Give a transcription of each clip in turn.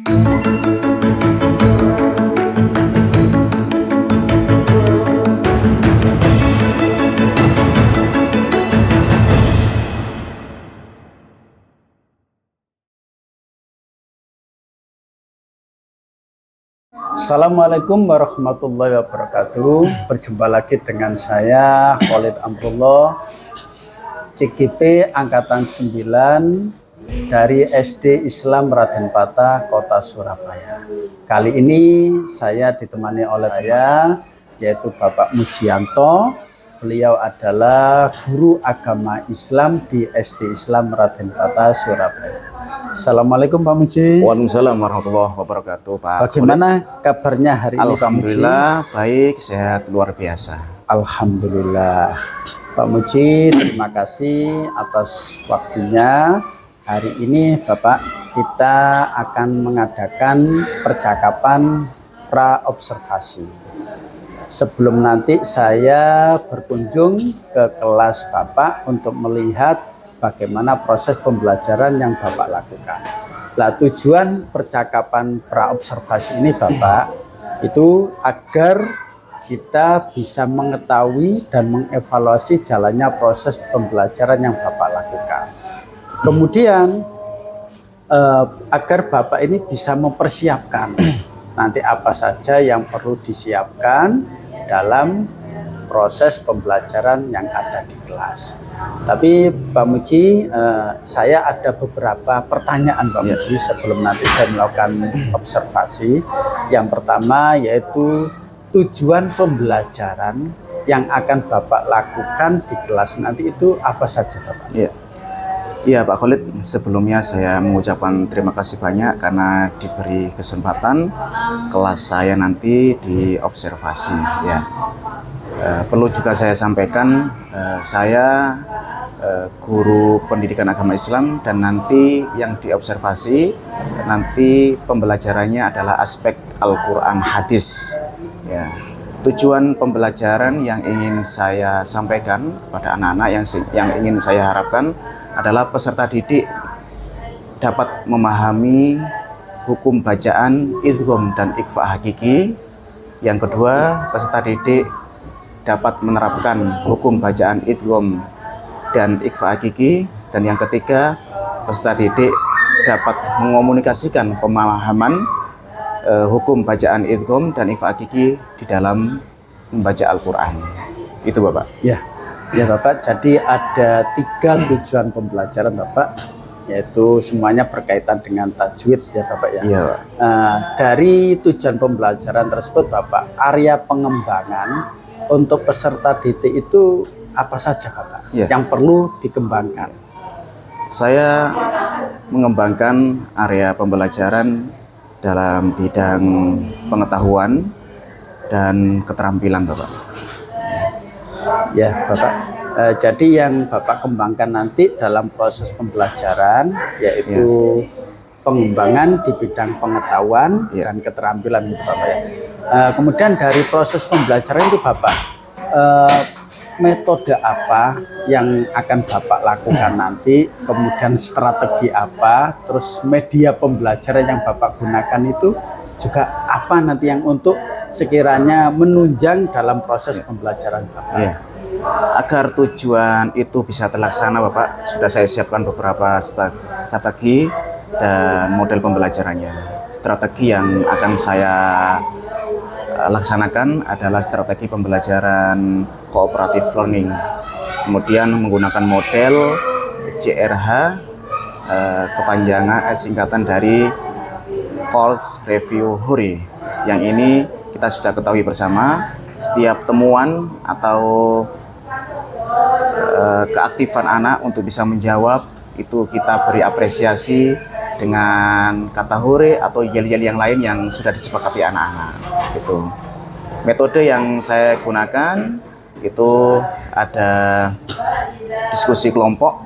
Assalamualaikum warahmatullahi wabarakatuh. Berjumpa lagi dengan saya Khalid Amrullah, CGP Angkatan 9 dari SD Islam Raden Patah, Kota Surabaya. Kali ini saya ditemani oleh saya, yaitu Bapak Mujianto. Beliau adalah guru agama Islam di SD Islam Raden Patah, Surabaya. Assalamualaikum Pak Muji. Waalaikumsalam warahmatullahi wabarakatuh, Pak. Bagaimana kabarnya hari ini, Pak Muji? Alhamdulillah baik, sehat luar biasa. Alhamdulillah. Pak Muji, terima kasih atas waktunya. Hari ini Bapak, kita akan mengadakan percakapan pra-observasi. Sebelum nanti saya berkunjung ke kelas Bapak untuk melihat bagaimana proses pembelajaran yang Bapak lakukan. Nah, tujuan percakapan pra-observasi ini Bapak, itu agar kita bisa mengetahui dan mengevaluasi jalannya proses pembelajaran yang Bapak lakukan. Kemudian agar Bapak ini bisa mempersiapkan nanti apa saja yang perlu disiapkan dalam proses pembelajaran yang ada di kelas. Tapi Pak Muji, saya ada beberapa pertanyaan Pak Muji sebelum nanti saya melakukan observasi. Yang pertama yaitu tujuan pembelajaran yang akan Bapak lakukan di kelas nanti itu apa saja Bapak? Iya Pak Khalid, sebelumnya saya mengucapkan terima kasih banyak karena diberi kesempatan kelas saya nanti diobservasi ya. Perlu juga saya sampaikan, saya guru pendidikan agama Islam dan nanti yang diobservasi nanti pembelajarannya adalah aspek Al-Quran hadis ya. Tujuan pembelajaran yang ingin saya sampaikan kepada anak-anak yang ingin saya harapkan adalah peserta didik dapat memahami hukum bacaan idgham dan ikhfa hakiki. Yang kedua, peserta didik dapat menerapkan hukum bacaan idgham dan ikhfa hakiki. Dan yang ketiga, peserta didik dapat mengomunikasikan pemahaman hukum bacaan idgham dan ikhfa hakiki di dalam membaca Al-Quran. Itu Bapak. Ya Bapak, jadi ada 3 tujuan pembelajaran Bapak, yaitu semuanya berkaitan dengan tajwid ya Bapak ya. Iya Pak. Dari tujuan pembelajaran tersebut Bapak, area pengembangan untuk peserta didik itu apa saja Bapak yang perlu dikembangkan? Saya mengembangkan area pembelajaran dalam bidang pengetahuan dan keterampilan Bapak. Ya Bapak, jadi yang Bapak kembangkan nanti dalam proses pembelajaran yaitu pengembangan di bidang pengetahuan dan keterampilan itu Bapak ya. Kemudian dari proses pembelajaran itu Bapak, metode apa yang akan Bapak lakukan nanti, kemudian strategi apa, terus media pembelajaran yang Bapak gunakan itu juga apa nanti yang untuk sekiranya menunjang dalam proses pembelajaran Bapak. Agar tujuan itu bisa terlaksana Bapak, sudah saya siapkan beberapa strategi dan model pembelajarannya. Strategi yang akan saya laksanakan adalah strategi pembelajaran cooperative learning. Kemudian menggunakan model CRH, kepanjangan singkatan dari Course Review Hurry. Yang ini kita sudah ketahui bersama, setiap temuan atau keaktifan anak untuk bisa menjawab itu kita beri apresiasi dengan kata hore atau yel-yel yang lain yang sudah disepakati anak-anak. Itu metode yang saya gunakan itu ada diskusi kelompok,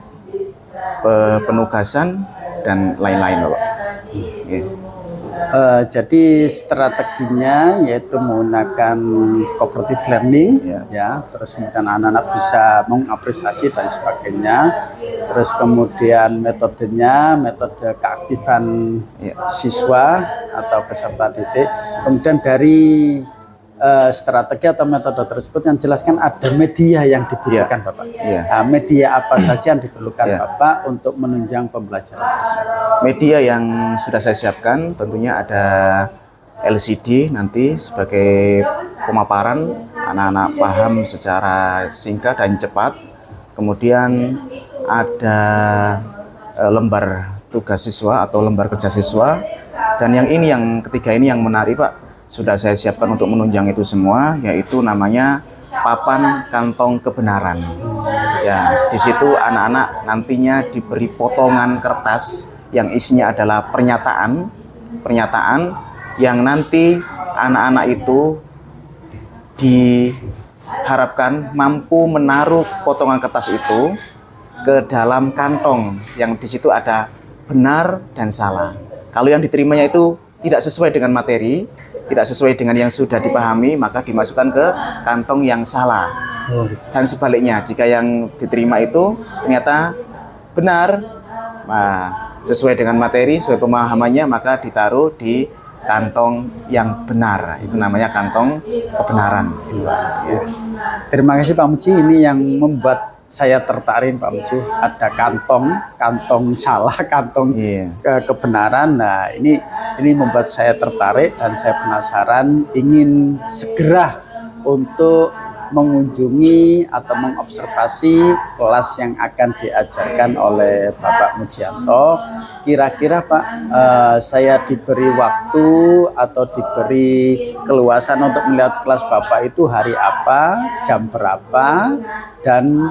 penugasan dan lain-lain Bapak. Jadi strateginya yaitu menggunakan cooperative learning, ya. Terus kemudian anak-anak bisa mengapresiasi dan sebagainya. Terus kemudian metodenya, metode keaktifan siswa atau peserta didik. Kemudian dari strategi atau metode tersebut yang jelaskan ada media yang dibutuhkan Bapak. Nah, media apa saja yang diperlukan Bapak untuk menunjang pembelajaran tersebut? Media yang sudah saya siapkan tentunya ada LCD nanti sebagai pemaparan, anak-anak paham secara singkat dan cepat. Kemudian ada lembar tugas siswa atau lembar kerja siswa. Dan yang ketiga ini yang menarik Pak, sudah saya siapkan untuk menunjang itu semua, yaitu namanya papan kantong kebenaran. Ya, di situ anak-anak nantinya diberi potongan kertas yang isinya adalah pernyataan yang nanti anak-anak itu diharapkan mampu menaruh potongan kertas itu ke dalam kantong yang di situ ada benar dan salah. Kalau yang diterimanya itu tidak sesuai dengan materi, tidak sesuai dengan yang sudah dipahami, maka dimasukkan ke kantong yang salah. Dan sebaliknya, jika yang diterima itu ternyata benar, sesuai dengan materi, sesuai pemahamannya, maka ditaruh di kantong yang benar. Itu namanya kantong kebenaran. Ya. Terima kasih Pak Muji, ini yang membuat saya tertarik Pak Muji. Ada kantong salah, kantong kebenaran. Nah, ini membuat saya tertarik dan saya penasaran, ingin segera untuk mengunjungi atau mengobservasi kelas yang akan diajarkan oleh Bapak Mujianto. Kira-kira Pak, saya diberi waktu atau diberi keluasan untuk melihat kelas Bapak itu hari apa, jam berapa, dan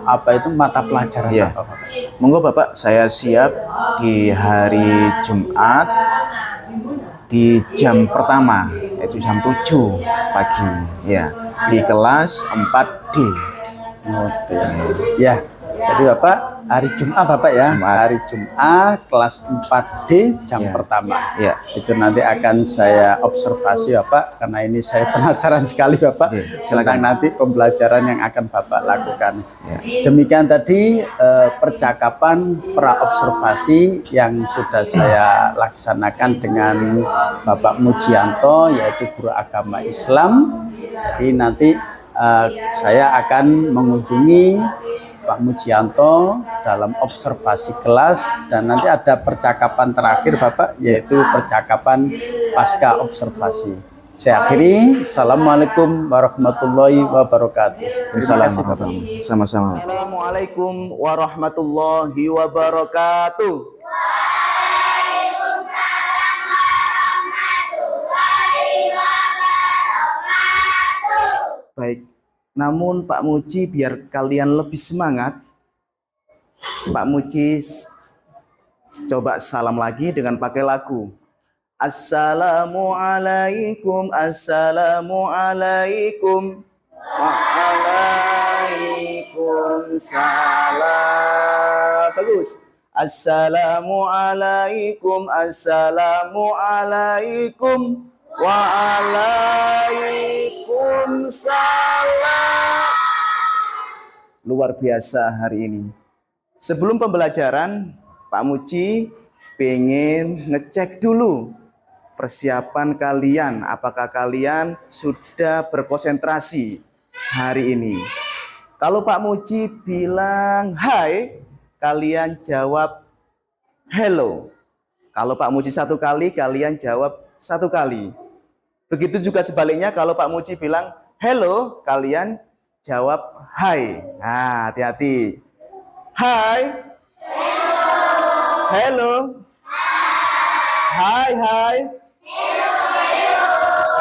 apa itu mata pelajaran apa Bapak? Monggo Bapak, saya siap di hari Jumat di jam pertama, yaitu jam 7 pagi, ya, di kelas 4D. Ya, jadi Bapak hari Jumat Bapak ya, hari Jumat kelas 4D jam pertama. Ya, itu nanti akan saya observasi Bapak, karena ini saya penasaran sekali Bapak. Silakan nanti pembelajaran yang akan Bapak lakukan. Demikian tadi percakapan pra-observasi yang sudah saya laksanakan dengan Bapak Mujianto, yaitu guru agama Islam. Jadi nanti saya akan mengunjungi Pak Mujianto dalam observasi kelas, dan nanti ada percakapan terakhir Bapak, yaitu percakapan pasca observasi. Saya akhiri. Assalamualaikum warahmatullahi wabarakatuh. Terima kasih Bapak. Sama-sama. Assalamualaikum warahmatullahi wabarakatuh. Baik, namun Pak Muji, biar kalian lebih semangat, Pak Muji coba salam lagi dengan pakai lagu. Assalamualaikum, assalamualaikum, waalaikumsalam. Bagus. Assalamualaikum, assalamualaikum, waalaikumsalam. Luar biasa hari ini. Sebelum pembelajaran, Pak Muji pengen ngecek dulu persiapan kalian. Apakah kalian sudah berkonsentrasi hari ini? Kalau Pak Muji bilang hai, kalian jawab hello. Kalau Pak Muji satu kali, kalian jawab satu kali. Begitu juga sebaliknya, kalau Pak Muji bilang hello, kalian jawab hai. Nah, hati-hati. Hai. Hello. Hai, hai.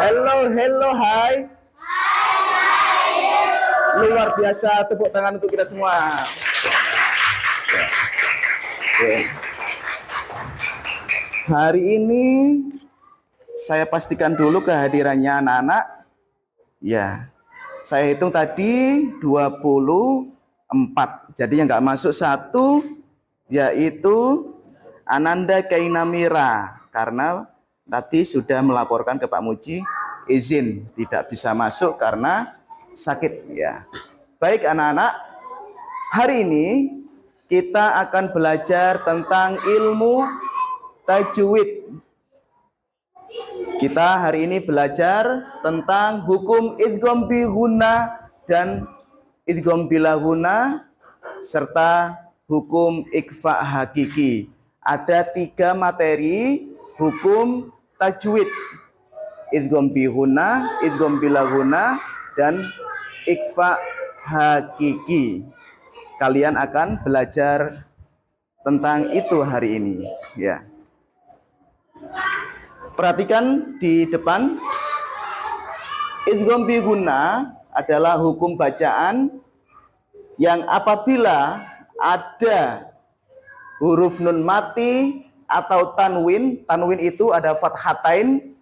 Hello, hai. Luar biasa, tepuk tangan untuk kita semua. Hari ini saya pastikan dulu kehadirannya anak-anak. Ya, saya hitung tadi 24. Jadi yang nggak masuk satu yaitu Ananda Kainamira. karena tadi sudah melaporkan ke Pak Muji izin tidak bisa masuk karena sakit ya. Baik anak-anak, hari ini kita akan belajar tentang ilmu tajwid. Kita hari ini belajar tentang hukum idgham bi ghunna dan idgham bila ghunna serta hukum ikhfa hakiki. Ada 3 materi hukum tajwid. Idgham bi ghunna, idgham bila ghunna dan ikhfa hakiki. Kalian akan belajar tentang itu hari ini ya. Perhatikan di depan, idgham bi ghunna adalah hukum bacaan yang apabila ada huruf nun mati atau tanwin. Tanwin itu ada fathatain,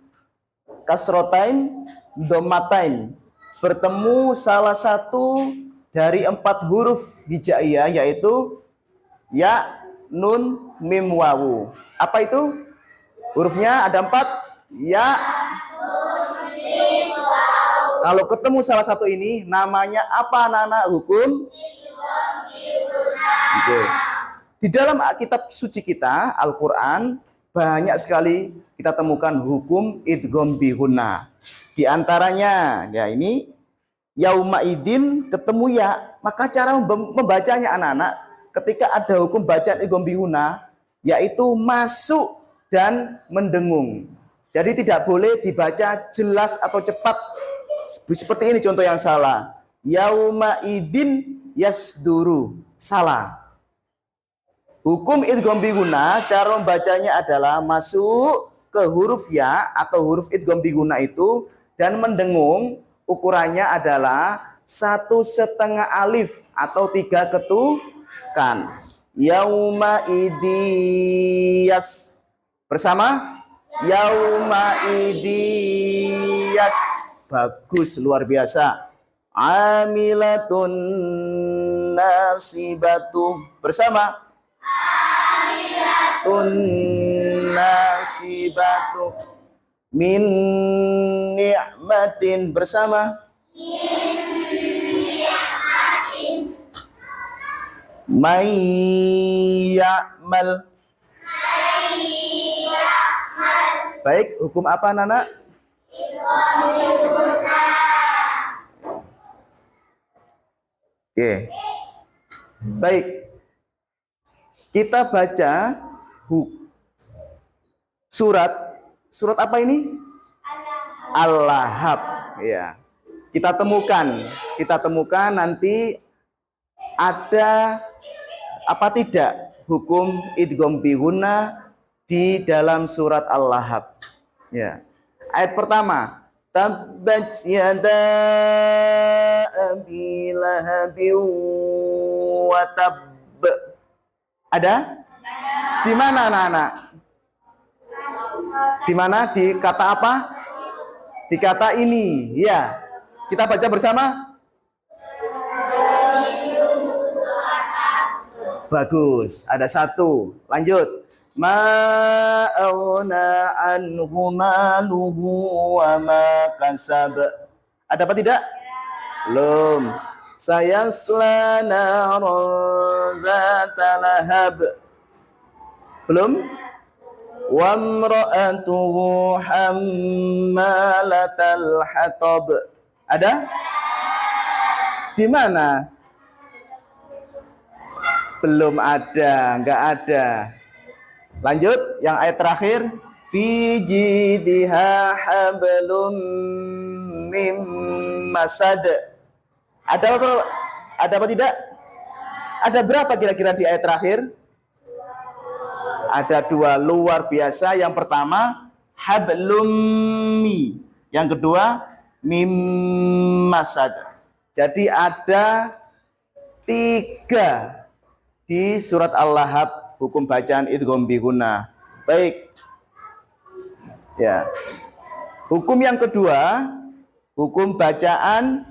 kasrotain, domatain. Bertemu salah satu dari 4 huruf hijaiyah, yaitu ya, nun, mim, wawu. Apa itu? Hurufnya ada 4. Ya. Kalau ketemu salah satu ini, namanya apa anak-anak? Hukum? Oke. Di dalam kitab suci kita, Al-Quran, banyak sekali kita temukan hukum idgham bi ghunna. Di antaranya, ya ini, yauma idin ketemu ya, maka cara membacanya anak-anak, ketika ada hukum bacaan idgham bi ghunna, yaitu masuk dan mendengung. Jadi tidak boleh dibaca jelas atau cepat. Seperti ini contoh yang salah. Yauma idin yasduru. Salah. Hukum idgham bi ghunna, cara membacanya adalah masuk ke huruf ya atau huruf idgham bi ghunna itu dan mendengung. Ukurannya adalah 1,5 alif atau 3 ketukan. Yauma idiyas. Bersama, yauma idiyas. Bagus, luar biasa. Amilatun nasibatu. Bersama, amilatun nasibatu. Min ni'matin. Bersama, min ni'matin. May ya'mal. Baik, hukum apa anak-anak? Oke. Baik. Kita baca surat apa ini? Al-Lahab. Ya. Kita temukan nanti ada apa tidak hukum idgham bi ghunna di dalam surat Al-Lahab. Ya. Ayat pertama, tabbat yada abi lahabin wa tabb. Ada? Di mana anak-anak? Di mana? Di kata apa? Di kata ini. Ya. Kita baca bersama. Bagus. Ada 1. Lanjut. Ma aghna anhu maluhu wa ma kasab. Ada apa tidak? Belum. Sayasla naran dzata lahab. Belum? Wa imra'atuhu hammalatal hatab. Ada? Di mana? Belum ada, enggak ada. Lanjut, yang ayat terakhir, fi jidha hablum mim masad. Ada apa tidak? Ada berapa kira-kira di ayat terakhir? Ada 2, luar biasa. Yang pertama, hablum. Yang kedua, mim masad. Jadi ada 3 di surat Al-Lahab. Hukum bacaan idgham bi ghunna. Baik. Ya. Hukum yang kedua, hukum bacaan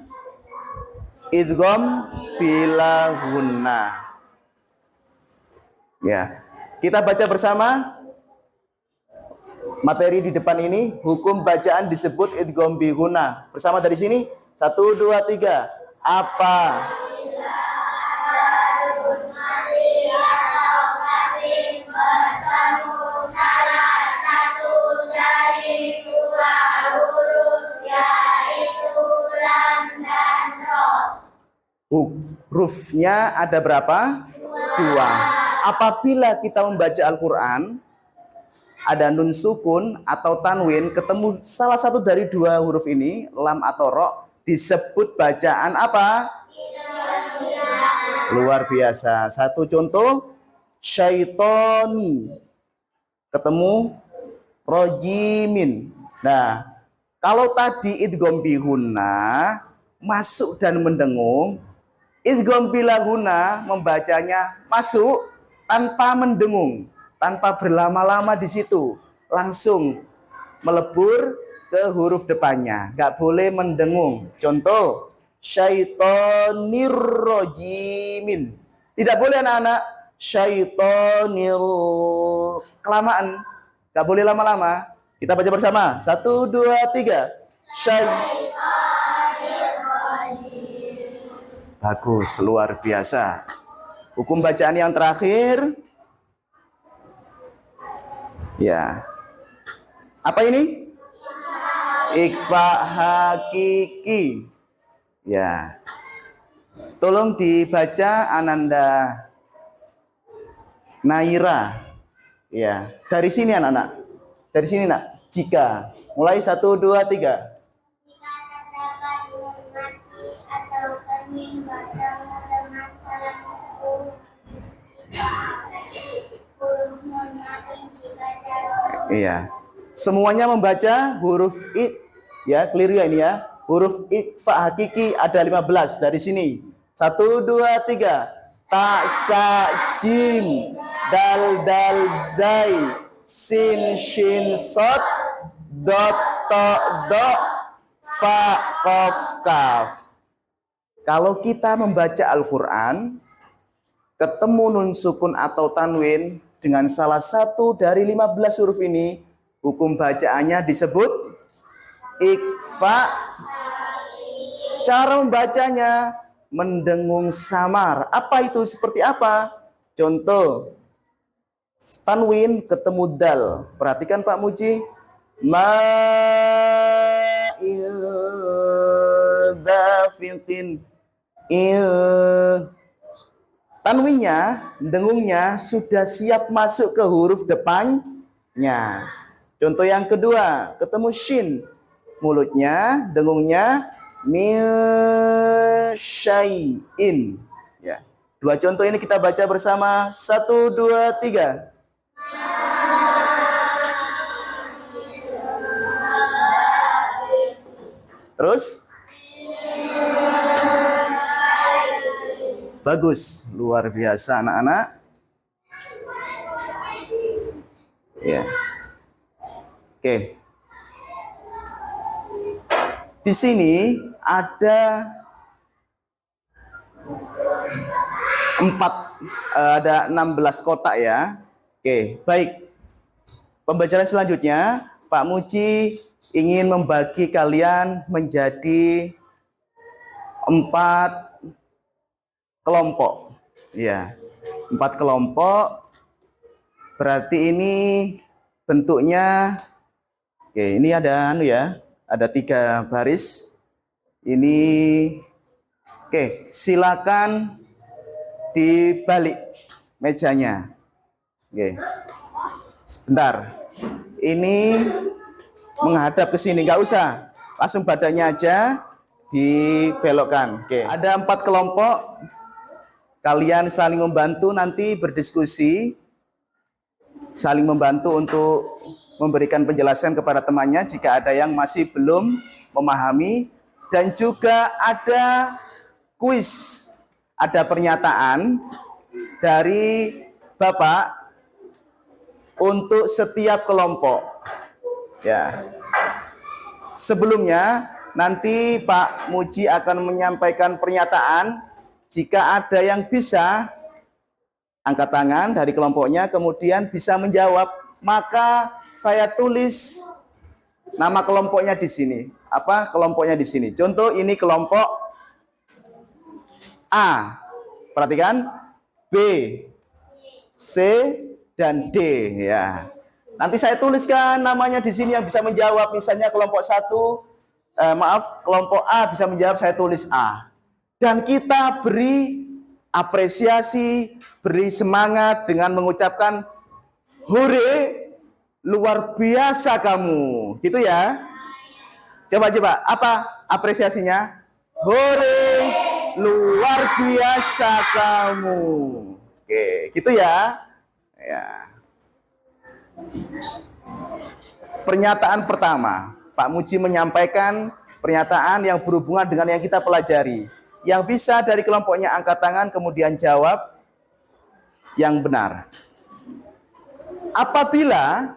idgham bila ghunna. Ya. Kita baca bersama. materi di depan ini, hukum bacaan disebut idgham bi ghunna. Bersama dari sini, 1, 2, 3. Apa? Hurufnya ada berapa? Dua. Apabila kita membaca Al-Quran, ada nun sukun atau tanwin, ketemu salah satu dari dua huruf ini, lam atau ro, disebut bacaan apa? Luar biasa. Satu contoh, syaitoni, ketemu rojimin. Nah, kalau tadi idgham bi ghunna, masuk dan mendengung, idgham bila ghunna membacanya masuk tanpa mendengung, tanpa berlama-lama di situ, langsung melebur ke huruf depannya, nggak boleh mendengung. Contoh, syaitonir rojimin, tidak boleh anak-anak, syaitonil, kelamaan, nggak boleh lama-lama. Kita baca bersama, 1, 2, 3. Bagus, luar biasa. Hukum bacaan yang terakhir. Ya. Apa ini? Ikhfa hakiki. Ya. Tolong dibaca Ananda Naira. Ya. Dari sini anak-anak. Dari sini nak. Jika. Mulai 1, 2, 3. Iya. Semuanya membaca huruf I, ya, clear ya ini ya. Huruf ikhfa hakiki ada 15 dari sini. 1, 2, 3. Ta, sa, jim, dal, dal, zai, sin, shin, sod, dot, to, do, fa, kof, kaf. Kalau kita membaca Al-Quran, ketemu nun sukun atau tanwin dengan salah satu dari 15 huruf ini, hukum bacaannya disebut ikhfa. Cara membacanya mendengung samar. Apa itu? Seperti apa? Contoh, tanwin ketemu dal. Perhatikan Pak Muji. Ma'idhafiqin. Tanwinnya, dengungnya sudah siap masuk ke huruf depannya. Contoh yang kedua, ketemu shin, mulutnya, dengungnya syai'in. Ya. Dua contoh ini kita baca bersama. 1, 2, 3. Terus? Bagus, luar biasa anak-anak. Ya. Oke. Di sini ada 16 kotak ya. Oke, baik. Pembacaan selanjutnya, Pak Muji ingin membagi kalian menjadi 4 kelompok. Ya, 4 kelompok. Berarti ini bentuknya, oke, ini ada ya, ada 3 baris. Ini, oke, silakan dibalik mejanya. Oke, sebentar. Ini menghadap ke sini, nggak usah, langsung badannya aja dibelokkan. Oke, ada 4 kelompok. Kalian saling membantu nanti berdiskusi, saling membantu untuk memberikan penjelasan kepada temannya jika ada yang masih belum memahami, dan juga ada kuis, ada pernyataan dari Bapak untuk setiap kelompok. Ya. Sebelumnya nanti Pak Muji akan menyampaikan pernyataan. Jika ada yang bisa angkat tangan dari kelompoknya, kemudian bisa menjawab, maka saya tulis nama kelompoknya di sini. Apa kelompoknya di sini? Contoh ini kelompok A. Perhatikan B, C, dan D ya. Nanti saya tuliskan namanya di sini yang bisa menjawab. Misalnya kelompok kelompok A bisa menjawab, saya tulis A. Dan kita beri apresiasi, beri semangat dengan mengucapkan hore, luar biasa kamu. Gitu ya. Coba apa apresiasinya? Hore, luar biasa kamu. Oke, gitu ya. Ya. Pernyataan pertama, Pak Muji menyampaikan pernyataan yang berhubungan dengan yang kita pelajari. Yang bisa dari kelompoknya angkat tangan kemudian jawab yang benar. Apabila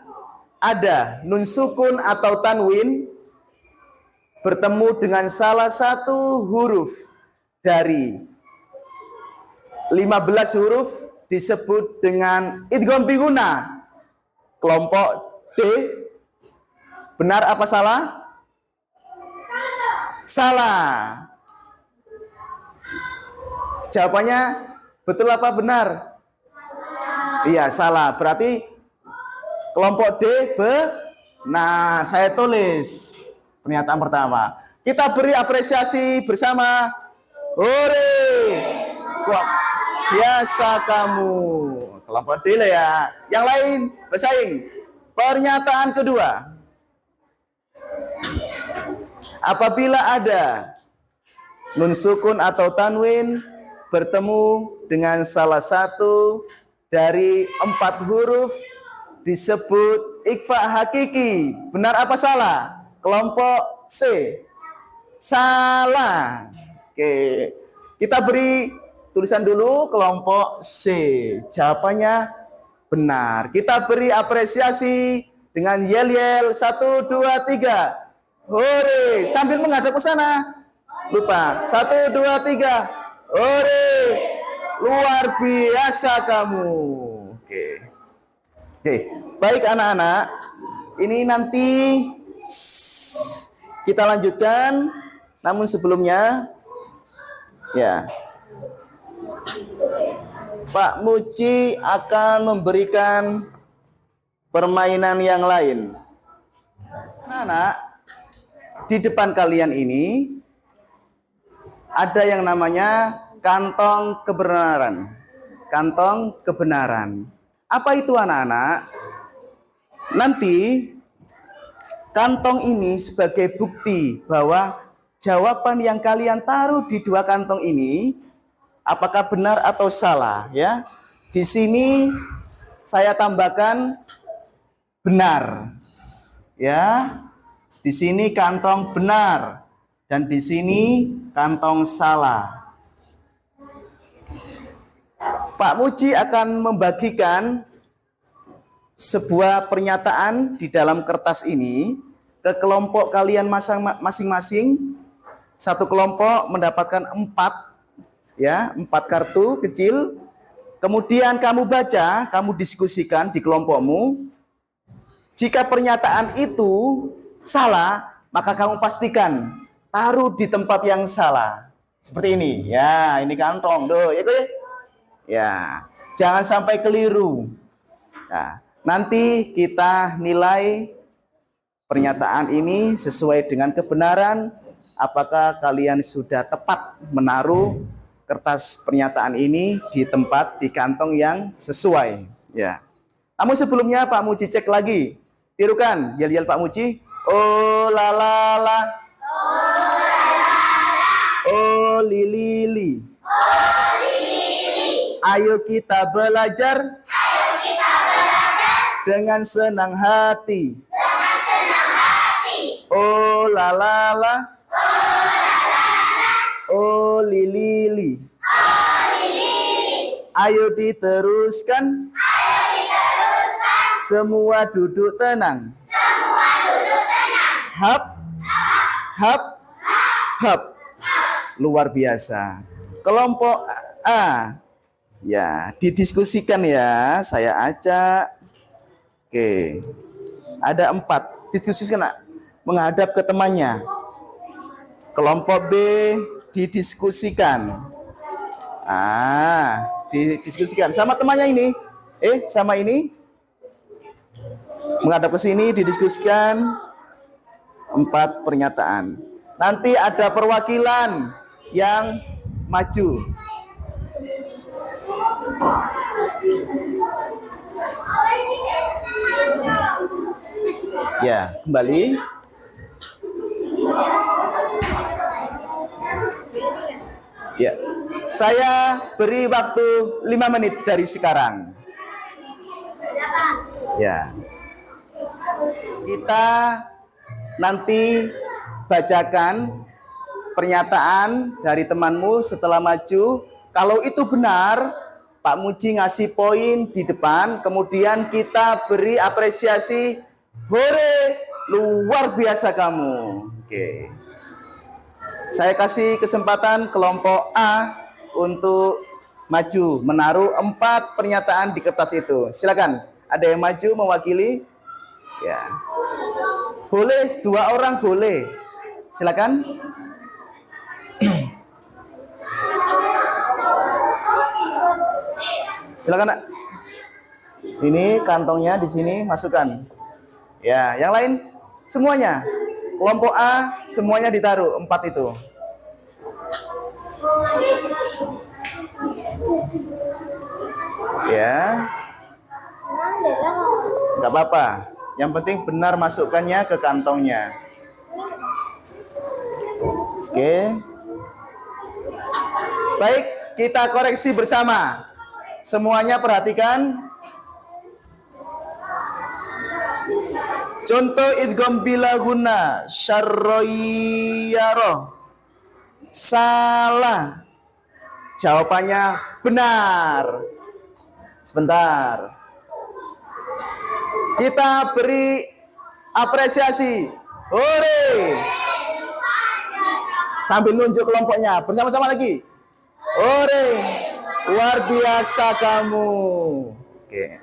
ada nun sukun atau tanwin bertemu dengan salah satu huruf dari 15 huruf disebut dengan idgham bi gunah. Kelompok D benar apa salah? Salah. Jawabannya betul apa benar? Iya, salah. Berarti kelompok D benar. Saya tulis pernyataan pertama. Kita beri apresiasi bersama. Hore! Wah, biasa kamu. Kelompok D lah ya. Yang lain bersaing. Pernyataan kedua. Apabila ada nun sukun atau tanwin bertemu dengan salah satu dari 4 huruf disebut ikhfa hakiki. Benar apa salah? Kelompok C. Salah. Oke. Kita beri tulisan dulu kelompok C. Jawabannya benar. Kita beri apresiasi dengan yel-yel 1, 2, 3. Hore, sambil menghadap ke sana. Lupa. 1, 2, 3. Hore, luar biasa kamu. Oke. Oke, baik anak-anak. Ini nanti kita lanjutkan. Namun sebelumnya, ya, Pak Muji akan memberikan permainan yang lain. Anak-anak, di depan kalian ini ada yang namanya kantong kebenaran. Kantong kebenaran. Apa itu anak-anak? Nanti kantong ini sebagai bukti bahwa jawaban yang kalian taruh di 2 kantong ini apakah benar atau salah ya. Di sini saya tambahkan benar. Ya. Di sini kantong benar dan di sini kantong salah. Pak Muji akan membagikan sebuah pernyataan di dalam kertas ini ke kelompok kalian masing-masing. Satu kelompok mendapatkan 4 kartu kecil. Kemudian kamu baca, kamu diskusikan di kelompokmu. Jika pernyataan itu salah, maka kamu pastikan taruh di tempat yang salah. Seperti ini. Ya, ini kantong. Duh, itu ya. Ya, jangan sampai keliru. Nah, nanti kita nilai pernyataan ini sesuai dengan kebenaran. Apakah kalian sudah tepat menaruh kertas pernyataan ini di tempat, di kantong yang sesuai. Ya. Namun sebelumnya Pak Muji cek lagi. Tirukan, yel-yel Pak Muji. Oh la la la. Oh la la la. Oh li li. Oh li li. Ayo kita belajar. Ayo kita belajar. Dengan senang hati. Dengan senang hati. Oh la la la. Oh la la la. Oh li li. Oh li li. Ayo diteruskan. Ayo diteruskan. Semua duduk tenang. Semua duduk tenang. Hap. Hap. Hap. Luar biasa. Kelompok A. Ya, didiskusikan ya. Saya ajak. Oke. Ada 4. Didiskusikan, Nak. Menghadap ke temannya. Kelompok B didiskusikan. Didiskusikan sama temannya ini. Sama ini. Menghadap ke sini, didiskusikan 4 pernyataan. Nanti ada perwakilan yang maju. Ya, kembali. Ya, saya beri waktu 5 menit dari sekarang. Ya, kita nanti bacakan pernyataan dari temanmu setelah maju. Kalau itu benar, Pak Muji ngasih poin di depan, kemudian kita beri apresiasi. Hore, luar biasa kamu. Oke. Saya kasih kesempatan kelompok A untuk maju, menaruh 4 pernyataan di kertas itu. Silakan, ada yang maju mewakili? Ya. Boleh 2 orang boleh. Silakan. Silakan, Nak. Ini kantongnya di sini, masukkan. Ya, yang lain semuanya. Kelompok A semuanya ditaruh 4 itu. Ya. Enggak apa-apa. Yang penting benar masukkannya ke kantongnya. Oke. Baik, kita koreksi bersama. Semuanya perhatikan. Contoh idgham bilahuna syarroyaro. Salah. Jawabannya benar. Sebentar. Kita beri apresiasi. Hore. Sambil nunjuk kelompoknya. Bersama-sama lagi. Hore. Luar biasa kamu. Oke.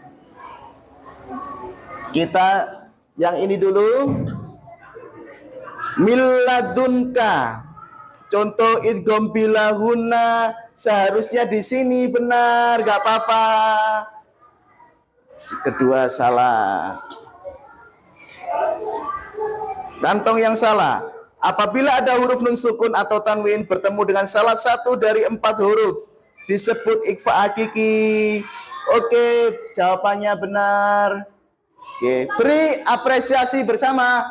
Kita yang ini dulu. Miladunka. Contoh idgham bilahuna seharusnya di sini benar, gak apa-apa. Kedua salah. Kantong yang salah. Apabila ada huruf nun sukun atau tanwin bertemu dengan salah satu dari 4 huruf, disebut ikhfa hakiki. Oke, jawabannya benar. Oke, beri apresiasi bersama.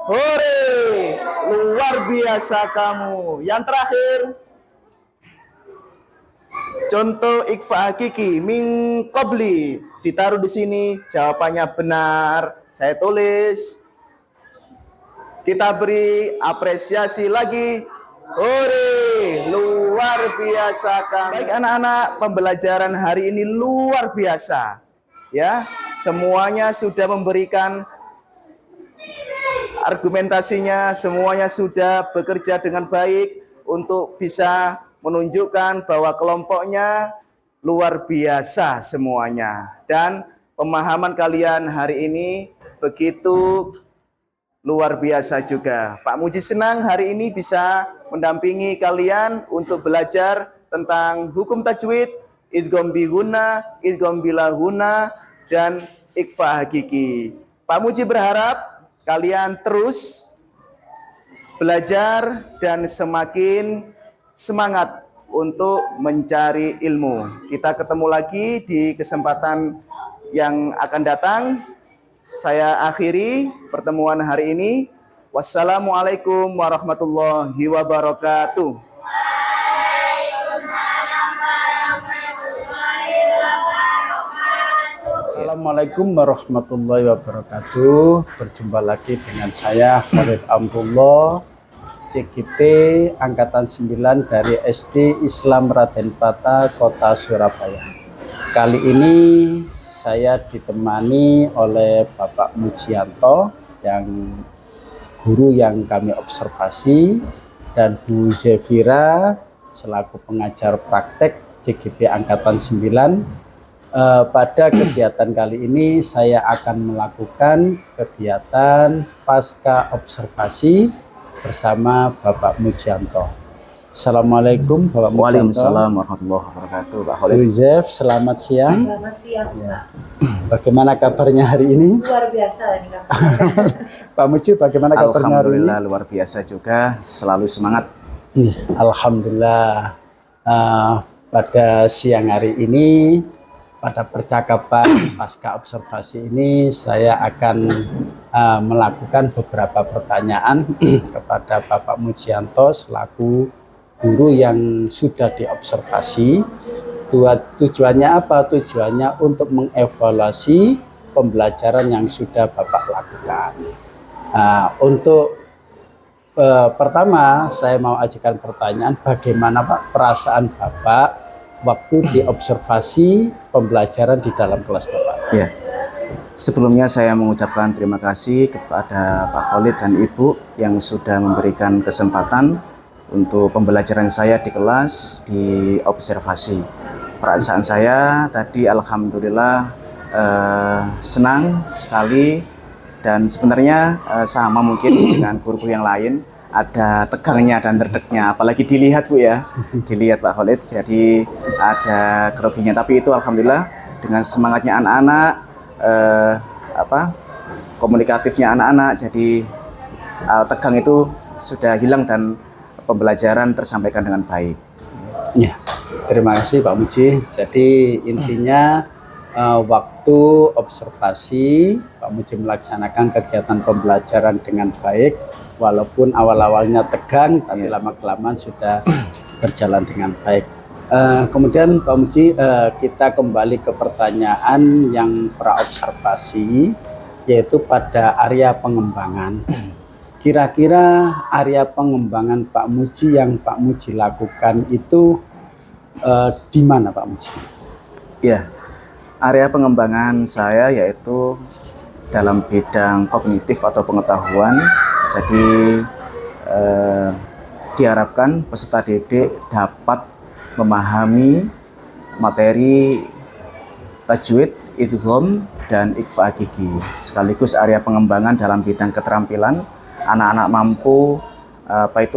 Hore, luar biasa kamu. Yang terakhir, contoh ikhfa hakiki min qabli, ditaruh di sini, jawabannya benar. Saya tulis. Kita beri apresiasi lagi. Hore, luar biasa kamu. Baik anak-anak, pembelajaran hari ini luar biasa. Ya, semuanya sudah memberikan argumentasinya, semuanya sudah bekerja dengan baik untuk bisa menunjukkan bahwa kelompoknya luar biasa semuanya. Dan pemahaman kalian hari ini begitu luar biasa juga. Pak Muji senang hari ini bisa mendampingi kalian untuk belajar tentang hukum tajwid, idgham bihuna, idgham bilahuna, dan ikhfa hakiki. Pak Muji berharap kalian terus belajar dan semakin semangat untuk mencari ilmu. Kita ketemu lagi di kesempatan yang akan datang. Saya akhiri pertemuan hari ini. Wassalamualaikum warahmatullahi wabarakatuh. Assalamualaikum warahmatullahi wabarakatuh. Berjumpa lagi dengan saya Khalid Amrullah, CGP Angkatan 9 dari SD Islam Raden Pata, Kota Surabaya. Kali ini saya ditemani oleh Bapak Mujianto, yang guru yang kami observasi, dan Bu Zefira selaku pengajar praktek CGP Angkatan 9. Pada kegiatan kali ini saya akan melakukan kegiatan pasca observasi bersama Bapak Mujianto. Assalamualaikum Bapak Mujianto. Waalaikumsalam warahmatullahi wabarakatuh. Pak Khalid. Yusuf, selamat siang. Selamat siang. Ya. Bagaimana kabarnya hari ini? Luar biasa ini kabarnya. Pak Muji, bagaimana kabarnya hari ini? Alhamdulillah luar biasa juga, selalu semangat. Alhamdulillah. Pada siang hari ini, pada percakapan pasca observasi ini, saya akan melakukan beberapa pertanyaan kepada Bapak Mujianto selaku guru yang sudah diobservasi. Tujuannya apa? Tujuannya untuk mengevaluasi pembelajaran yang sudah Bapak lakukan. Untuk pertama, saya mau ajukan pertanyaan, bagaimana Pak perasaan Bapak waktu diobservasi pembelajaran di dalam kelas Bapak? Ya. Sebelumnya saya mengucapkan terima kasih kepada Pak Khalid dan Ibu yang sudah memberikan kesempatan untuk pembelajaran saya di kelas di observasi. Perasaan saya tadi alhamdulillah senang sekali, dan sebenarnya sama mungkin dengan guru-guru yang lain, ada tegangnya dan derdeknya, apalagi dilihat Bu ya, dilihat Pak Khalid, jadi ada groginya. Tapi itu alhamdulillah dengan semangatnya anak-anak, komunikatifnya anak-anak, jadi tegang itu sudah hilang dan pembelajaran tersampaikan dengan baik. Ya, terima kasih Pak Muji. Jadi intinya waktu observasi Pak Muji melaksanakan kegiatan pembelajaran dengan baik, walaupun awal-awalnya tegang, tapi lama-kelamaan sudah berjalan dengan baik. Kemudian Pak Muji, kita kembali ke pertanyaan yang praobservasi, yaitu pada area pengembangan. Kira-kira area pengembangan Pak Muji yang Pak Muji lakukan itu di mana Pak Muji? Ya, area pengembangan saya yaitu dalam bidang kognitif atau pengetahuan. Jadi diharapkan peserta didik dapat memahami materi tajwid, idgham, dan ikhfa gigi. Sekaligus area pengembangan dalam bidang keterampilan, anak-anak mampu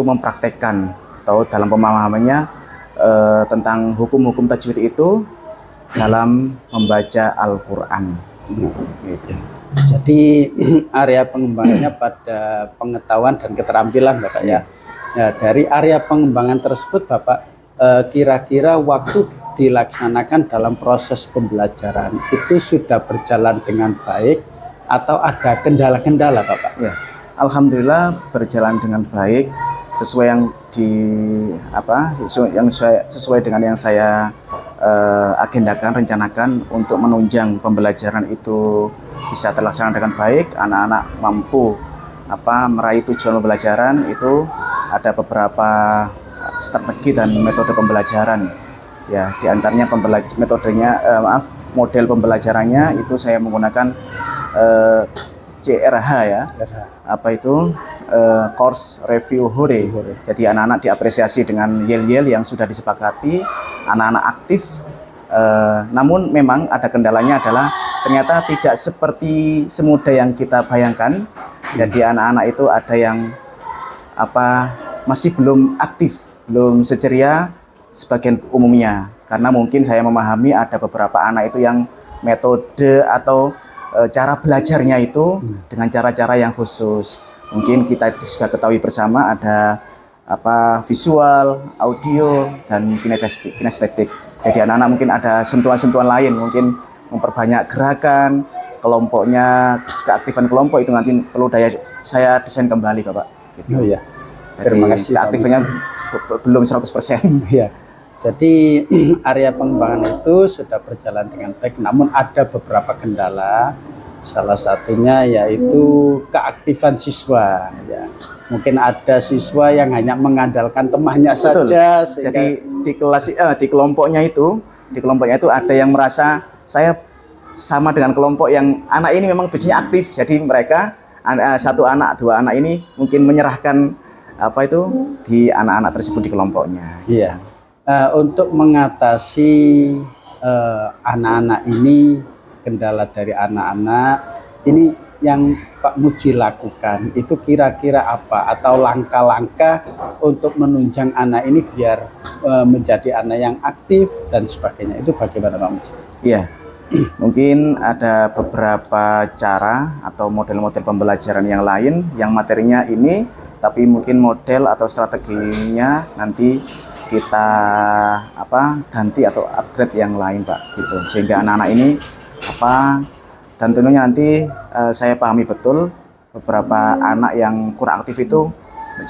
mempraktekkan atau dalam pemahamannya tentang hukum-hukum tajwid itu dalam membaca Al-Quran. Gitu. Jadi area pengembangannya pada pengetahuan dan keterampilan Bapak ya. Nah, dari area pengembangan tersebut Bapak, kira-kira waktu dilaksanakan dalam proses pembelajaran itu sudah berjalan dengan baik atau ada kendala-kendala Bapak? Ya, alhamdulillah berjalan dengan baik, sesuai sesuai dengan yang saya agendakan, rencanakan untuk menunjang pembelajaran itu bisa terlaksana dengan baik. Anak-anak mampu meraih tujuan pembelajaran itu. Ada beberapa strategi dan metode pembelajaran. Ya, diantaranya model pembelajarannya itu saya menggunakan CRH ya. Course Review Hore. Jadi anak-anak diapresiasi dengan yel-yel yang sudah disepakati, anak-anak aktif. Namun memang ada kendalanya adalah ternyata tidak seperti semudah yang kita bayangkan. Jadi anak-anak itu ada yang masih belum aktif, belum seceria sebagian umumnya. Karena mungkin saya memahami ada beberapa anak itu yang metode atau cara belajarnya itu dengan cara-cara yang khusus. Mungkin kita sudah ketahui bersama ada visual, audio, dan kinestetik. Jadi anak-anak mungkin ada sentuhan-sentuhan lain, mungkin memperbanyak gerakan, kelompoknya, keaktifan kelompok itu nanti perlu saya desain kembali Bapak. Gitu. Oh iya. Jadi Terima kasih. keaktifnya belum 100%. Ya. Jadi area pengembangan itu sudah berjalan dengan baik, namun ada beberapa kendala. Salah satunya yaitu keaktifan siswa. Ya. Mungkin ada siswa yang hanya mengandalkan temannya Betul. saja. Jadi di kelompoknya itu ada yang merasa saya sama dengan kelompok yang anak ini memang biasanya aktif. Jadi mereka satu anak, dua anak ini mungkin menyerahkan di anak-anak tersebut di kelompoknya. Iya. Untuk mengatasi anak-anak ini, kendala dari anak-anak ini yang Pak Muji lakukan itu kira-kira apa, atau langkah-langkah untuk menunjang anak ini biar menjadi anak yang aktif dan sebagainya, itu bagaimana Pak Muji? Iya, mungkin ada beberapa cara atau model-model pembelajaran yang lain yang materinya ini, tapi mungkin model atau strateginya nanti kita ganti atau upgrade yang lain Pak, gitu, sehingga anak-anak ini dan tentunya nanti saya pahami betul beberapa anak yang kurang aktif itu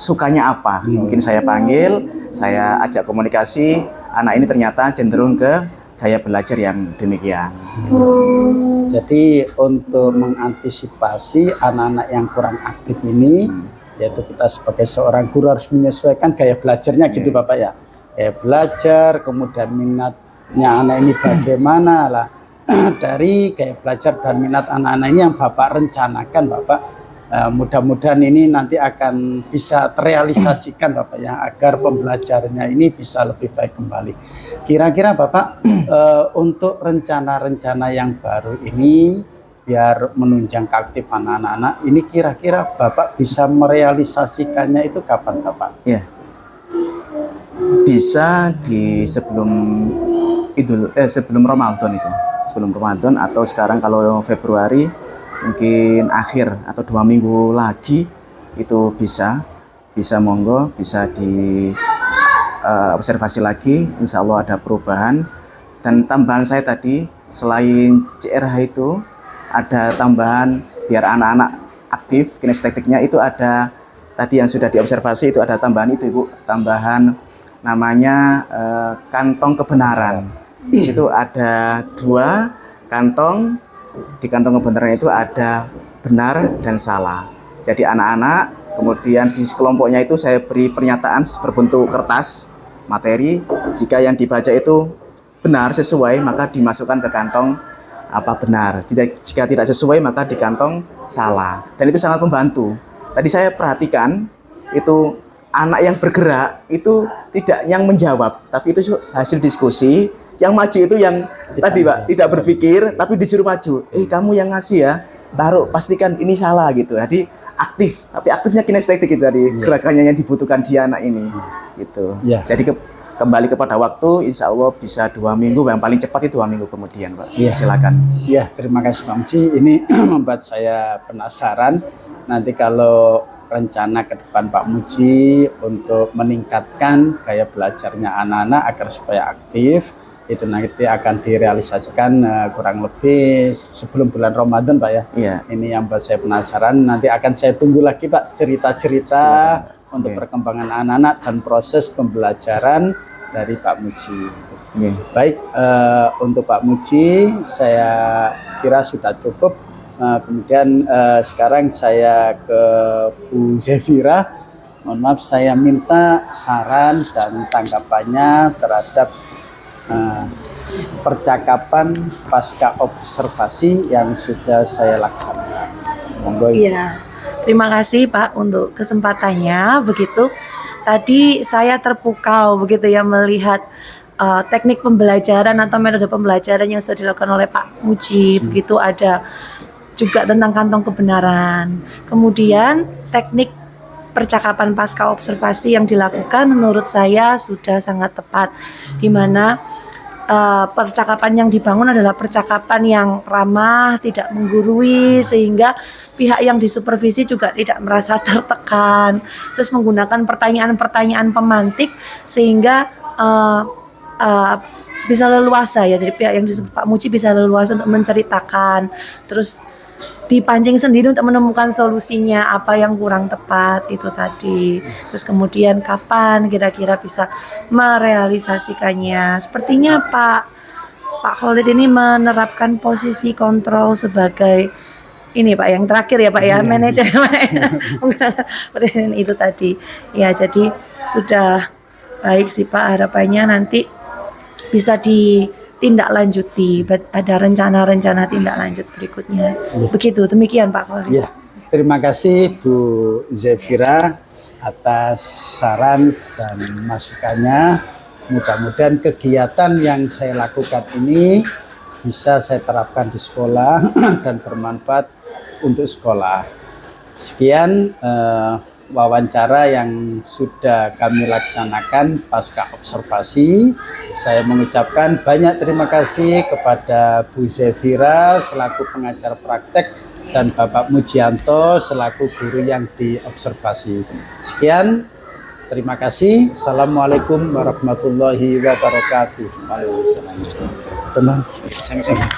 sukanya apa. Mungkin saya panggil, saya ajak komunikasi, anak ini ternyata cenderung ke gaya belajar yang demikian. Jadi untuk mengantisipasi anak-anak yang kurang aktif ini, yaitu kita sebagai seorang guru harus menyesuaikan gaya belajarnya gitu Bapak ya. Gaya belajar, kemudian minatnya anak ini bagaimana lah. Dari gaya belajar dan minat anak-anak ini yang Bapak rencanakan Bapak, mudah-mudahan ini nanti akan bisa terrealisasikan Bapak ya, agar pembelajarannya ini bisa lebih baik kembali. Kira-kira Bapak untuk rencana-rencana yang baru ini biar menunjang keaktifan anak-anak ini, kira-kira Bapak bisa merealisasikannya itu kapan Bapak? Ya, bisa di sebelum Ramadan itu. Sebelum Ramadan, atau sekarang kalau Februari mungkin akhir atau 2 minggu lagi itu bisa monggo, bisa di observasi lagi, insya Allah ada perubahan. Dan tambahan saya tadi, selain CRH itu ada tambahan biar anak-anak aktif kinestetiknya, itu ada tadi yang sudah diobservasi, itu ada tambahan itu Ibu, tambahan namanya kantong kebenaran. Di situ ada 2 kantong, di kantong kebenaran itu ada benar dan salah. Jadi anak-anak, kemudian di kelompoknya itu saya beri pernyataan berbentuk kertas materi, jika yang dibaca itu benar sesuai maka dimasukkan ke kantong benar, jika tidak sesuai maka di kantong salah. Dan itu sangat membantu. Tadi saya perhatikan itu anak yang bergerak itu tidak yang menjawab, tapi itu hasil diskusi. Yang maju itu yang tadi Pak, tidak berpikir tapi disuruh maju. Kamu yang ngasih ya, taruh, pastikan ini salah gitu. Jadi aktif, tapi aktifnya kinestetik itu tadi, gerakannya yang dibutuhkan di anak ini gitu. Jadi kembali kepada waktu, insya Allah bisa 2 minggu, yang paling cepat itu 2 minggu kemudian Pak. Silakan. Ya, terima kasih Pak Muji. Ini membuat saya penasaran nanti kalau rencana ke depan Pak Muji untuk meningkatkan gaya belajarnya anak-anak agar supaya aktif, itu nanti akan direalisasikan kurang lebih sebelum bulan Ramadan Pak ya. Iya. Ini yang buat saya penasaran, nanti akan saya tunggu lagi Pak cerita-cerita untuk perkembangan anak-anak dan proses pembelajaran dari Pak Muji. Baik, untuk Pak Muji saya kira sudah cukup. Kemudian sekarang saya ke Bu Zefira. Mohon maaf, saya minta saran dan tanggapannya terhadap percakapan pasca observasi yang sudah saya laksanakan. Monggo. Iya, terima kasih Pak untuk kesempatannya. Begitu, tadi saya terpukau begitu ya melihat teknik pembelajaran atau metode pembelajaran yang sudah dilakukan oleh Pak Muji. Begitu ada juga tentang kantong kebenaran. Kemudian teknik percakapan pasca observasi yang dilakukan menurut saya sudah sangat tepat, di mana percakapan yang dibangun adalah percakapan yang ramah, tidak menggurui, sehingga pihak yang disupervisi juga tidak merasa tertekan. Terus menggunakan pertanyaan-pertanyaan pemantik sehingga bisa leluasa ya, jadi pihak yang disebut Pak Muji bisa leluasa untuk menceritakan, terus dipancing sendiri untuk menemukan solusinya apa yang kurang tepat itu tadi. Terus kemudian kapan kira-kira bisa merealisasikannya. Sepertinya Pak Khalid ini menerapkan posisi kontrol sebagai ini Pak yang terakhir ya Pak ya, manajer itu tadi. Ya, jadi sudah baik sih Pak, harapannya nanti bisa ditindaklanjuti, ada rencana-rencana tindak lanjut berikutnya. Begitu, demikian Pak Khalid. Ya, terima kasih Bu Zefira atas saran dan masukannya. Mudah-mudahan kegiatan yang saya lakukan ini bisa saya terapkan di sekolah dan bermanfaat untuk sekolah. Sekian wawancara yang sudah kami laksanakan pasca observasi. Saya mengucapkan banyak terima kasih kepada Bu Zefira selaku pengajar praktek dan Bapak Mujianto selaku guru yang diobservasi. Sekian, terima kasih. Assalamualaikum warahmatullahi wabarakatuh. Waalaikumsalam. Tenang. Sama-sama.